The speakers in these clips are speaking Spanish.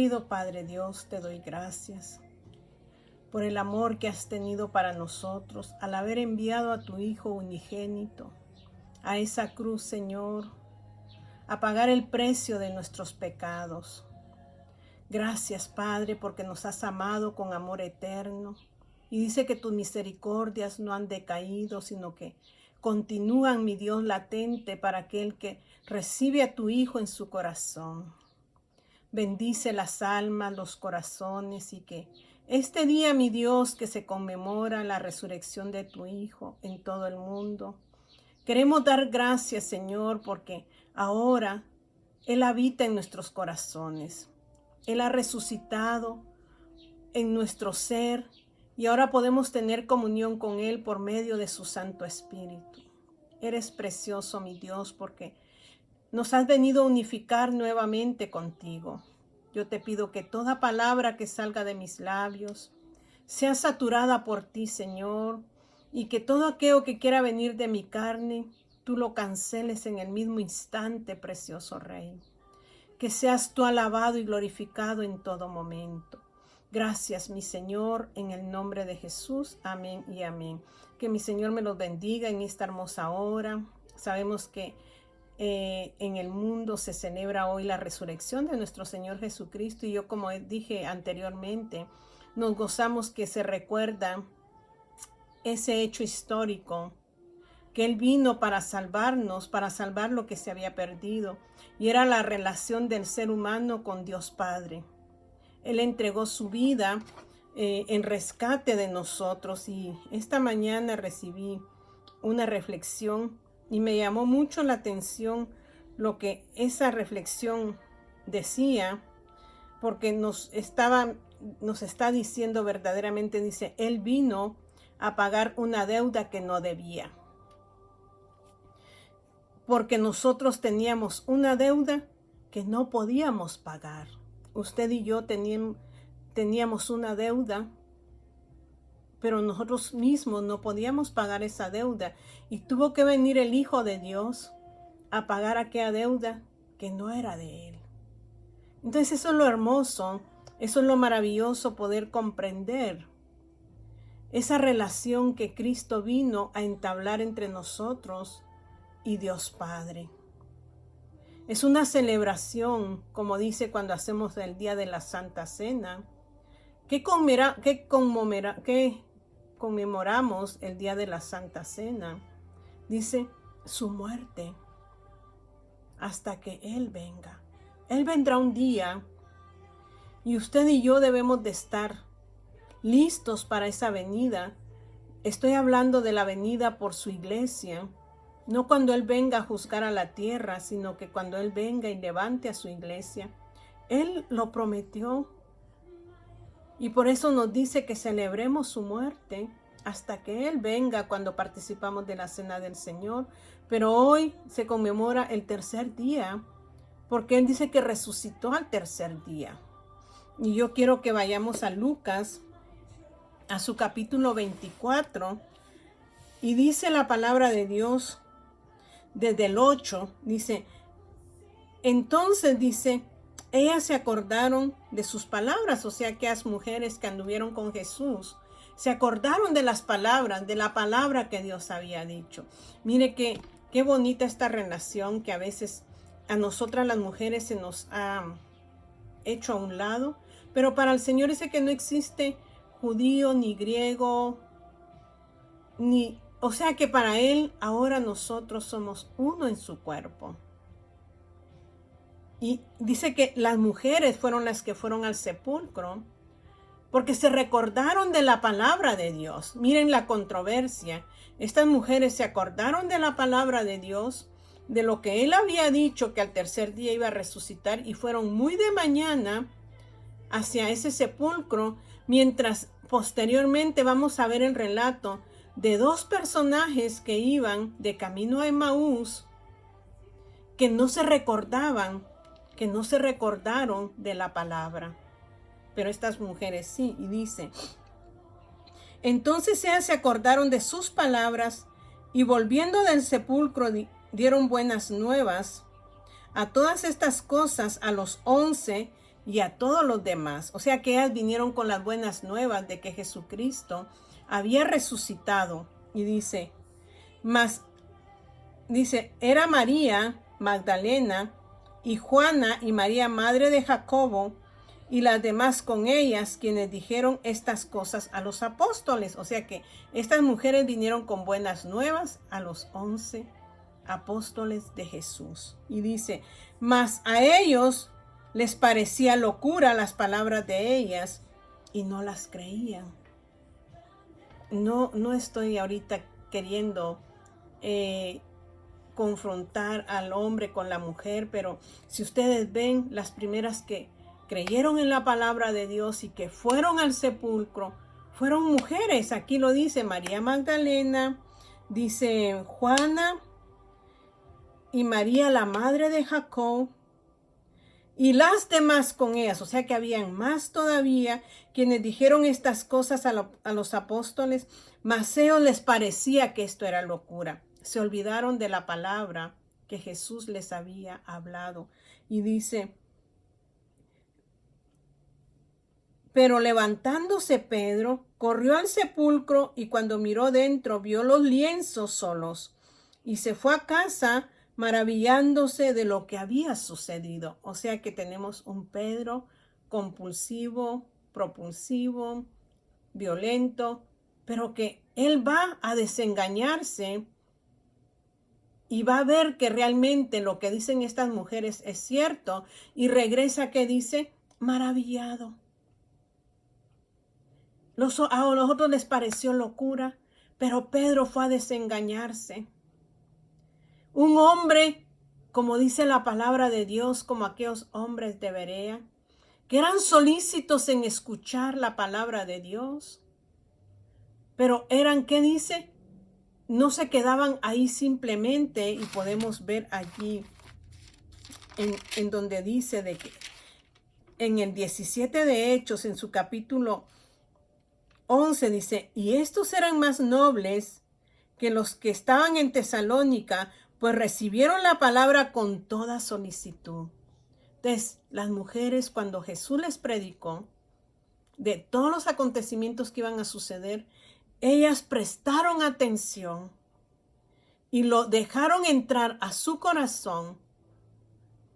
Querido Padre Dios, te doy gracias por el amor que has tenido para nosotros al haber enviado a tu Hijo unigénito a esa cruz, Señor, a pagar el precio de nuestros pecados. Gracias, Padre, porque nos has amado con amor eterno. Y dice que tus misericordias no han decaído, sino que continúan, mi Dios, latente para aquel que recibe a tu Hijo en su corazón. Bendice las almas, los corazones, y que este día, mi Dios, que se conmemora la resurrección de tu Hijo en todo el mundo, queremos dar gracias, Señor, porque ahora Él habita en nuestros corazones. Él ha resucitado en nuestro ser y ahora podemos tener comunión con Él por medio de su Santo Espíritu. Eres precioso, mi Dios, porque nos has venido a unificar nuevamente contigo. Yo te pido que toda palabra que salga de mis labios sea saturada por ti, Señor, y que todo aquello que quiera venir de mi carne, tú lo canceles en el mismo instante, precioso Rey. Que seas tú alabado y glorificado en todo momento. Gracias, mi Señor, en el nombre de Jesús. Amén y amén. Que mi Señor me los bendiga en esta hermosa hora. Sabemos que en el mundo se celebra hoy la resurrección de nuestro Señor Jesucristo, y yo, como dije anteriormente, nos gozamos que se recuerda ese hecho histórico, que Él vino para salvarnos, para salvar lo que se había perdido, y era la relación del ser humano con Dios Padre. Él entregó su vida en rescate de nosotros, y esta mañana recibí una reflexión y me llamó mucho la atención lo que esa reflexión decía, porque nos está diciendo verdaderamente, dice, Él vino a pagar una deuda que no debía. Porque nosotros teníamos una deuda que no podíamos pagar. Usted y yo teníamos una deuda, pero nosotros mismos no podíamos pagar esa deuda. Y tuvo que venir el Hijo de Dios a pagar aquella deuda que no era de Él. Entonces eso es lo hermoso, eso es lo maravilloso, poder comprender esa relación que Cristo vino a entablar entre nosotros y Dios Padre. Es una celebración, como dice cuando hacemos el día de la Santa Cena, que conmemoramos el día de la Santa Cena. Dice su muerte hasta que Él venga. Él vendrá un día y usted y yo debemos de estar listos para esa venida. Estoy hablando de la venida por su iglesia. No cuando Él venga a juzgar a la tierra, sino que cuando Él venga y levante a su iglesia. Él lo prometió. Y por eso nos dice que celebremos su muerte hasta que Él venga, cuando participamos de la Cena del Señor. Pero hoy se conmemora el tercer día, porque Él dice que resucitó al tercer día. Y yo quiero que vayamos a Lucas, a su capítulo 24, y dice la palabra de Dios, desde el 8, dice, entonces dice, ellas se acordaron de sus palabras, o sea, aquellas mujeres que anduvieron con Jesús, se acordaron de las palabras, de la palabra que Dios había dicho. Mire qué bonita esta relación que a veces a nosotras las mujeres se nos ha hecho a un lado, pero para el Señor dice que no existe judío ni griego, o sea que para Él ahora nosotros somos uno en su cuerpo. Y dice que las mujeres fueron las que fueron al sepulcro porque se recordaron de la palabra de Dios. Miren la controversia. Estas mujeres se acordaron de la palabra de Dios, de lo que Él había dicho, que al tercer día iba a resucitar, y fueron muy de mañana hacia ese sepulcro, mientras posteriormente vamos a ver el relato de dos personajes que iban de camino a Emaús, que no se recordaron de la palabra, pero estas mujeres sí. Y dice, entonces ellas se acordaron de sus palabras y volviendo del sepulcro dieron buenas nuevas. A todas estas cosas a los 11 y a todos los demás. O sea que ellas vinieron con las buenas nuevas de que Jesucristo había resucitado. Y dice, era María Magdalena y Juana y María, madre de Jacobo, y las demás con ellas, quienes dijeron estas cosas a los apóstoles. O sea que estas mujeres vinieron con buenas nuevas a los 11 apóstoles de Jesús. Y dice, mas a ellos les parecía locura las palabras de ellas y no las creían. No estoy ahorita queriendo confrontar al hombre con la mujer, pero si ustedes ven, las primeras que creyeron en la palabra de Dios y que fueron al sepulcro, fueron mujeres. Aquí lo dice María Magdalena, dice Juana y María, la madre de Jacob, y las demás con ellas. O sea que habían más todavía quienes dijeron estas cosas a los apóstoles, mas a ellos les parecía que esto era locura. Se olvidaron de la palabra que Jesús les había hablado. Y dice, pero levantándose Pedro, corrió al sepulcro y cuando miró dentro, vio los lienzos solos y se fue a casa maravillándose de lo que había sucedido. O sea que tenemos un Pedro compulsivo, propulsivo, violento, pero que él va a desengañarse y va a ver que realmente lo que dicen estas mujeres es cierto y regresa, que dice, maravillado. A los otros les pareció locura, pero Pedro fue a desengañarse. Un hombre, como dice la palabra de Dios, como aquellos hombres de Berea, que eran solícitos en escuchar la palabra de Dios, pero eran, ¿qué dice? No se quedaban ahí simplemente, y podemos ver allí en donde dice de que en el 17 de Hechos, en su capítulo 11, dice, y estos eran más nobles que los que estaban en Tesalónica, pues recibieron la palabra con toda solicitud. Entonces, las mujeres, cuando Jesús les predicó de todos los acontecimientos que iban a suceder, ellas prestaron atención y lo dejaron entrar a su corazón.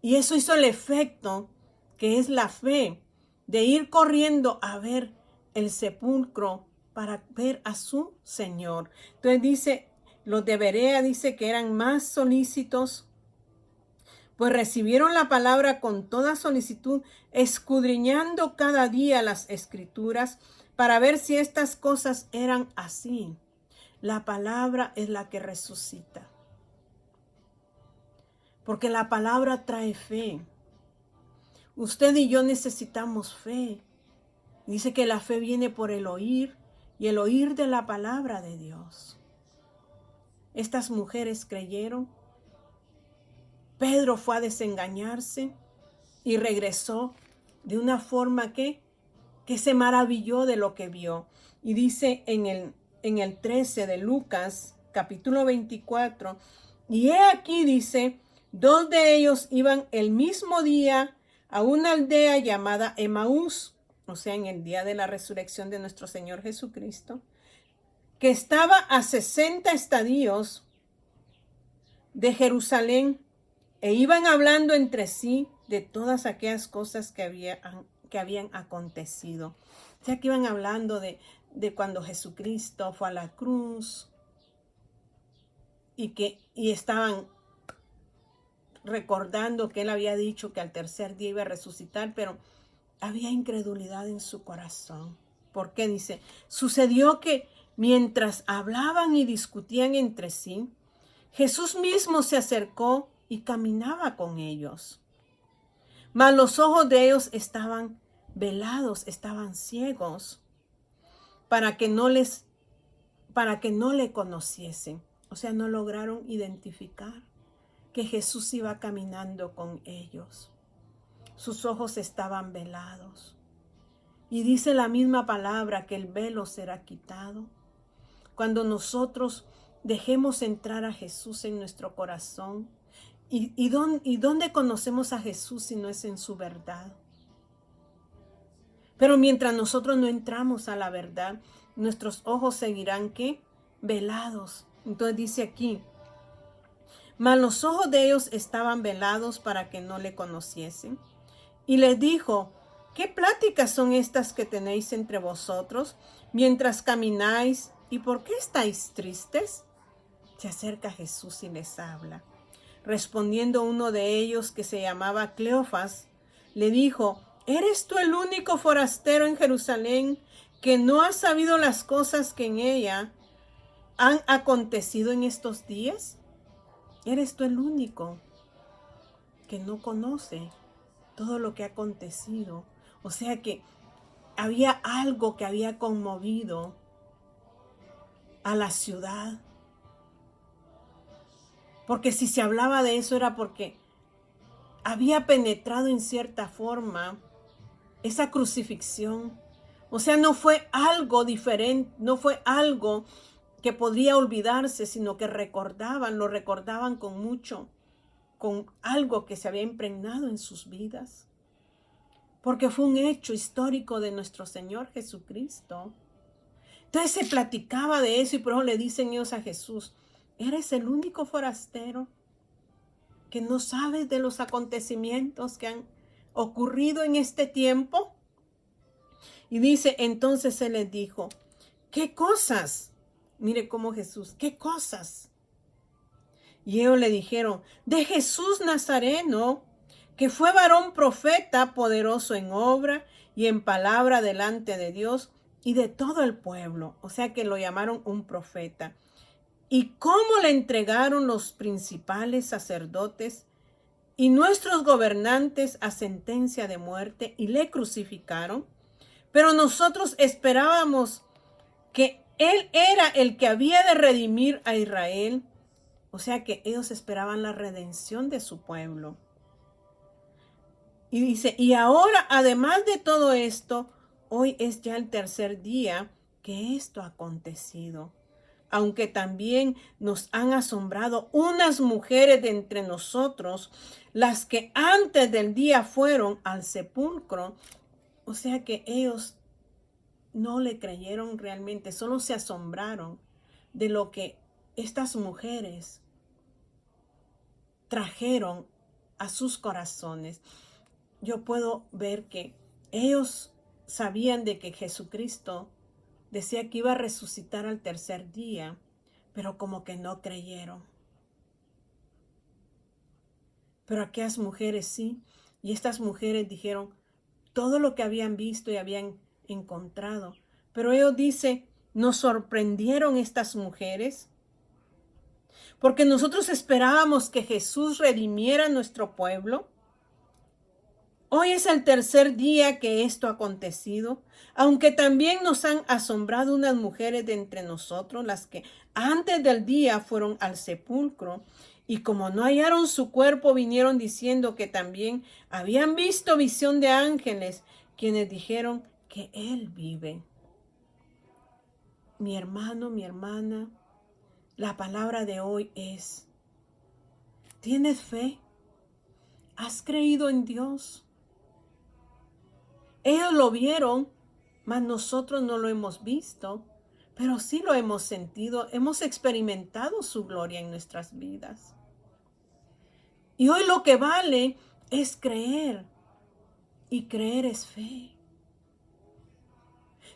Y eso hizo el efecto que es la fe, de ir corriendo a ver el sepulcro para ver a su Señor. Entonces dice, los de Berea dice que eran más solícitos, pues recibieron la palabra con toda solicitud, escudriñando cada día las escrituras para ver si estas cosas eran así. La palabra es la que resucita, porque la palabra trae fe. Usted y yo necesitamos fe. Dice que la fe viene por el oír y el oír de la palabra de Dios. Estas mujeres creyeron. Pedro fue a desengañarse y regresó de una forma que se maravilló de lo que vio. Y dice en el 13 de Lucas, capítulo 24, y he aquí, dice, 2 de ellos iban el mismo día a una aldea llamada Emaús, o sea, en el día de la resurrección de nuestro Señor Jesucristo, que estaba a 60 estadios de Jerusalén, e iban hablando entre sí de todas aquellas cosas que habían acontecido. O sea, que iban hablando de cuando Jesucristo fue a la cruz y estaban recordando que él había dicho que al tercer día iba a resucitar, pero había incredulidad en su corazón. ¿Por qué? Dice, sucedió que mientras hablaban y discutían entre sí, Jesús mismo se acercó y caminaba con ellos. Mas los ojos de ellos estaban velados, estaban ciegos, para que no le conociesen. O sea, no lograron identificar que Jesús iba caminando con ellos. Sus ojos estaban velados. Y dice la misma palabra que el velo será quitado. Cuando nosotros dejemos entrar a Jesús en nuestro corazón. ¿Y dónde conocemos a Jesús si no es en su verdad? Pero mientras nosotros no entramos a la verdad, nuestros ojos seguirán, ¿qué? Velados. Entonces dice aquí, mas los ojos de ellos estaban velados para que no le conociesen. Y les dijo, ¿qué pláticas son estas que tenéis entre vosotros mientras camináis? ¿Y por qué estáis tristes? Se acerca Jesús y les habla. Respondiendo uno de ellos, que se llamaba Cleofas, le dijo, ¿eres tú el único forastero en Jerusalén que no ha sabido las cosas que en ella han acontecido en estos días? ¿Eres tú el único que no conoce todo lo que ha acontecido? O sea que había algo que había conmovido a la ciudad. Porque si se hablaba de eso era porque había penetrado en cierta forma esa crucifixión. O sea, no fue algo diferente, no fue algo que podría olvidarse, sino que lo recordaban con mucho, con algo que se había impregnado en sus vidas. Porque fue un hecho histórico de nuestro Señor Jesucristo. Entonces se platicaba de eso y por eso le dicen ellos a Jesús, ¿eres el único forastero que no sabes de los acontecimientos que han ocurrido en este tiempo? Y dice, entonces él les dijo, ¿qué cosas? Mire cómo Jesús, ¿qué cosas? Y ellos le dijeron, de Jesús Nazareno, que fue varón profeta, poderoso en obra y en palabra delante de Dios y de todo el pueblo. O sea que lo llamaron un profeta. Y cómo le entregaron los principales sacerdotes y nuestros gobernantes a sentencia de muerte y le crucificaron. Pero nosotros esperábamos que él era el que había de redimir a Israel. O sea que ellos esperaban la redención de su pueblo. Y dice, y ahora, además de todo esto, hoy es ya el tercer día que esto ha acontecido. Aunque también nos han asombrado unas mujeres de entre nosotros, las que antes del día fueron al sepulcro. O sea que ellos no le creyeron realmente, solo se asombraron de lo que estas mujeres trajeron a sus corazones. Yo puedo ver que ellos sabían de que Jesucristo decía que iba a resucitar al tercer día, pero como que no creyeron. Pero aquellas mujeres sí, y estas mujeres dijeron todo lo que habían visto y habían encontrado. Pero ellos dicen, nos sorprendieron estas mujeres, porque nosotros esperábamos que Jesús redimiera a nuestro pueblo. Hoy es el tercer día que esto ha acontecido, aunque también nos han asombrado unas mujeres de entre nosotros, las que antes del día fueron al sepulcro, y como no hallaron su cuerpo, vinieron diciendo que también habían visto visión de ángeles, quienes dijeron que Él vive. Mi hermano, mi hermana, la palabra de hoy es, ¿tienes fe? ¿Has creído en Dios? Ellos lo vieron, mas nosotros no lo hemos visto, pero sí lo hemos sentido, hemos experimentado su gloria en nuestras vidas. Y hoy lo que vale es creer, y creer es fe.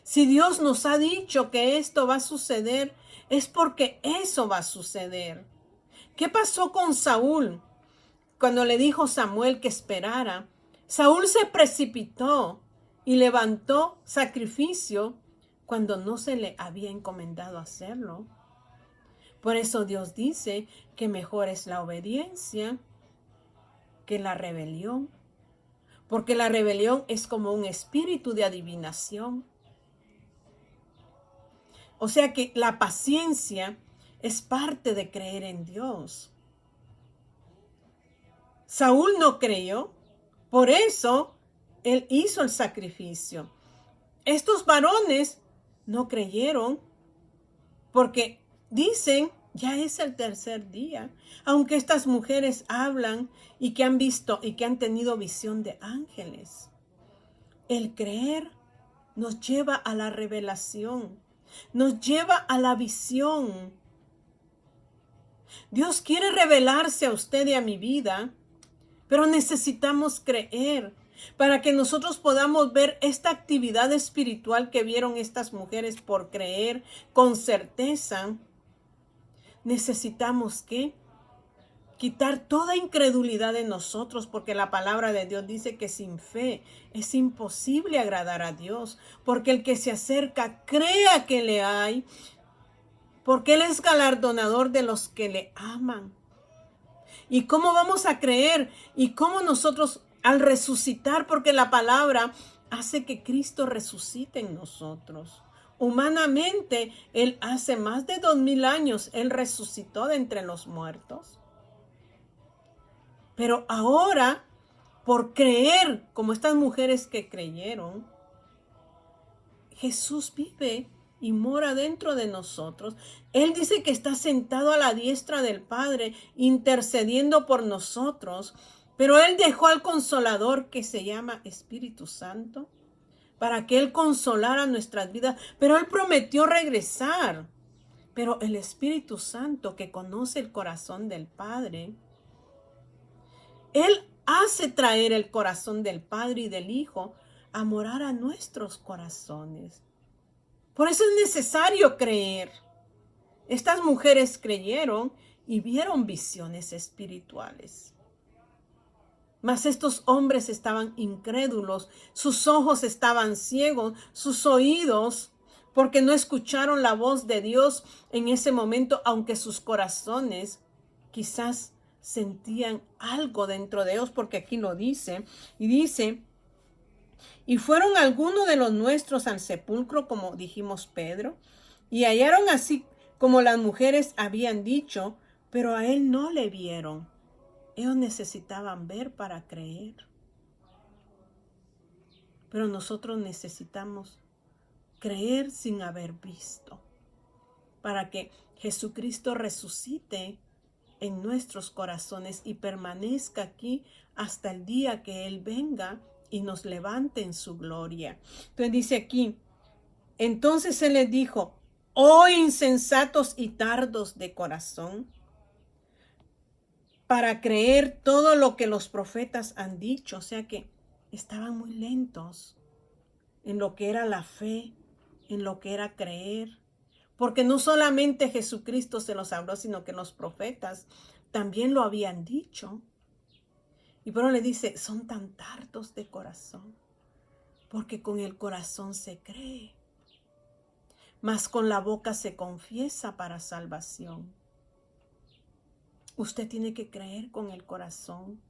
Si Dios nos ha dicho que esto va a suceder, es porque eso va a suceder. ¿Qué pasó con Saúl? Cuando le dijo Samuel que esperara, Saúl se precipitó y levantó sacrificio cuando no se le había encomendado hacerlo. Por eso Dios dice que mejor es la obediencia que la rebelión, porque la rebelión es como un espíritu de adivinación. O sea que la paciencia es parte de creer en Dios. Saúl no creyó, por eso él hizo el sacrificio. Estos varones no creyeron porque dicen, ya es el tercer día, aunque estas mujeres hablan y que han visto y que han tenido visión de ángeles. El creer nos lleva a la revelación, nos lleva a la visión. Dios quiere revelarse a usted y a mi vida, pero necesitamos creer para que nosotros podamos ver esta actividad espiritual que vieron estas mujeres por creer con certeza. Necesitamos que quitar toda incredulidad de nosotros, porque la palabra de Dios dice que sin fe es imposible agradar a Dios, porque el que se acerca crea que le hay, porque Él es galardonador de los que le aman. ¿Y cómo vamos a creer? ¿Y cómo nosotros al resucitar? Porque la palabra hace que Cristo resucite en nosotros. Humanamente, Él hace más de 2000 años, Él resucitó de entre los muertos. Pero ahora, por creer, como estas mujeres que creyeron, Jesús vive y mora dentro de nosotros. Él dice que está sentado a la diestra del Padre, intercediendo por nosotros. Pero Él dejó al Consolador, que se llama Espíritu Santo, para que Él consolara nuestras vidas. Pero Él prometió regresar. Pero el Espíritu Santo, que conoce el corazón del Padre, Él hace traer el corazón del Padre y del Hijo a morar a nuestros corazones. Por eso es necesario creer. Estas mujeres creyeron y vieron visiones espirituales. Mas estos hombres estaban incrédulos, sus ojos estaban ciegos, sus oídos, porque no escucharon la voz de Dios en ese momento, aunque sus corazones quizás sentían algo dentro de ellos, porque aquí lo dice, y dice: y fueron algunos de los nuestros al sepulcro, como dijimos Pedro, y hallaron así como las mujeres habían dicho, pero a él no le vieron. Ellos necesitaban ver para creer. Pero nosotros necesitamos creer sin haber visto, para que Jesucristo resucite en nuestros corazones y permanezca aquí hasta el día que Él venga y nos levante en su gloria. Entonces dice aquí: entonces Él les dijo: oh insensatos y tardos de corazón, para creer todo lo que los profetas han dicho. O sea que estaban muy lentos en lo que era la fe, en lo que era creer. Porque no solamente Jesucristo se los habló, sino que los profetas también lo habían dicho. Y pero le dice: son tan tardos de corazón, porque con el corazón se cree, mas con la boca se confiesa para salvación. Usted tiene que creer con el corazón,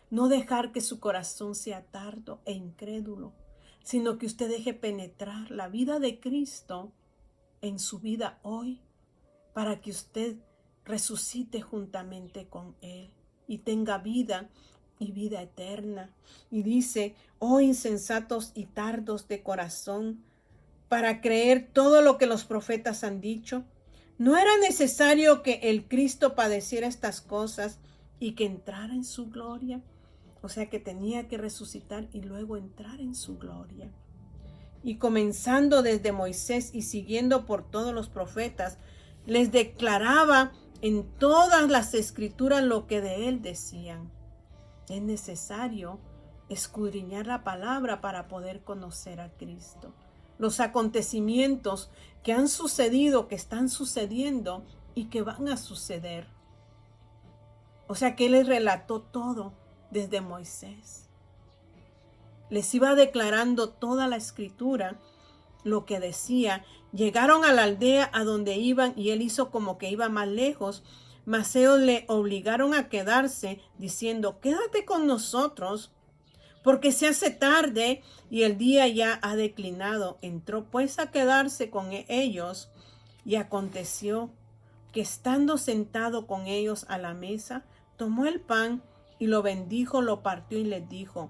no dejar que su corazón sea tardo e incrédulo, sino que usted deje penetrar la vida de Cristo en su vida hoy, para que usted resucite juntamente con Él y tenga vida y vida eterna. Y dice: oh insensatos y tardos de corazón, para creer todo lo que los profetas han dicho. ¿No era necesario que el Cristo padeciera estas cosas y que entrara en su gloria? O sea que tenía que resucitar y luego entrar en su gloria. Y comenzando desde Moisés y siguiendo por todos los profetas, les declaraba en todas las escrituras lo que de él decían. Es necesario escudriñar la palabra para poder conocer a Cristo. Los acontecimientos que han sucedido, que están sucediendo y que van a suceder. O sea que él les relató todo desde Moisés. Les iba declarando toda la escritura, lo que decía. Llegaron a la aldea a donde iban y él hizo como que iba más lejos, mas ellos le obligaron a quedarse, diciendo: quédate con nosotros, porque se hace tarde y el día ya ha declinado. Entró pues a quedarse con ellos, y aconteció que estando sentado con ellos a la mesa, tomó el pan y lo bendijo, lo partió y les dijo,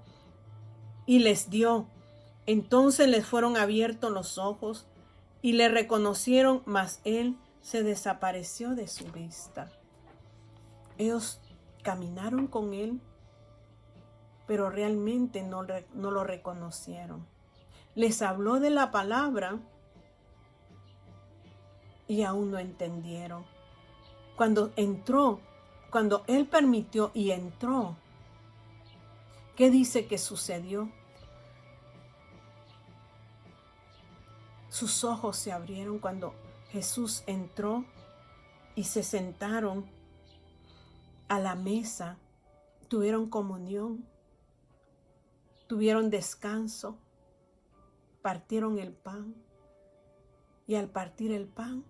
y les dio. Entonces les fueron abiertos los ojos y le reconocieron, mas él se desapareció de su vista. Ellos caminaron con él, pero realmente no lo reconocieron. Les habló de la palabra y aún no entendieron. Cuando Él permitió y entró, ¿qué dice que sucedió? Sus ojos se abrieron cuando Jesús entró y se sentaron a la mesa. Tuvieron comunión, tuvieron descanso, partieron el pan y al partir el pan,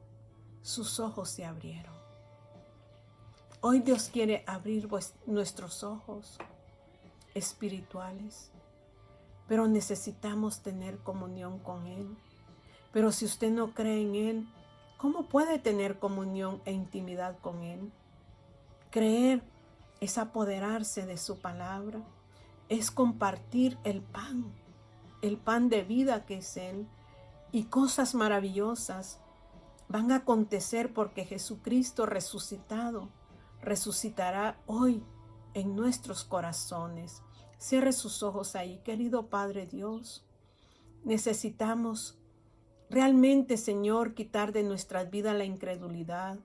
sus ojos se abrieron. Hoy Dios quiere abrir nuestros ojos espirituales, pero necesitamos tener comunión con Él. Pero si usted no cree en Él, ¿cómo puede tener comunión e intimidad con Él? Creer es apoderarse de su palabra, es compartir el pan de vida que es Él. Y cosas maravillosas van a acontecer porque Jesucristo resucitado resucitará hoy en nuestros corazones. Cierre sus ojos ahí, querido Padre Dios. Necesitamos realmente, Señor, quitar de nuestras vidas la incredulidad.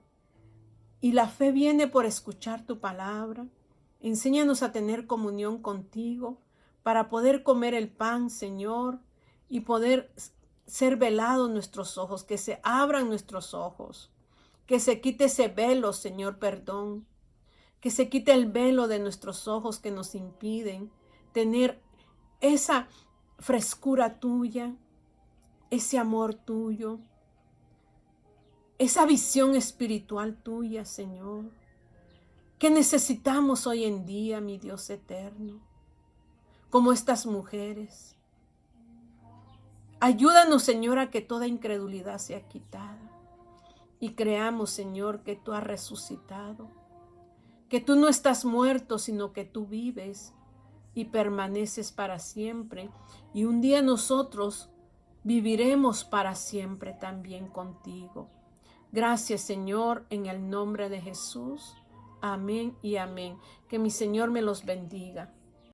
Y la fe viene por escuchar tu palabra. Enséñanos a tener comunión contigo para poder comer el pan, Señor, y poder ser velados nuestros ojos, que se abran nuestros ojos, que se quite ese velo, Señor, perdón, que se quite el velo de nuestros ojos que nos impiden tener esa frescura tuya, ese amor tuyo, esa visión espiritual tuya, Señor, que necesitamos hoy en día, mi Dios eterno, como estas mujeres. Ayúdanos, Señor, a que toda incredulidad sea quitada y creamos, Señor, que tú has resucitado, que tú no estás muerto, sino que tú vives y permaneces para siempre. Y un día nosotros viviremos para siempre también contigo. Gracias, Señor, en el nombre de Jesús. Amén y amén. Que mi Señor me los bendiga.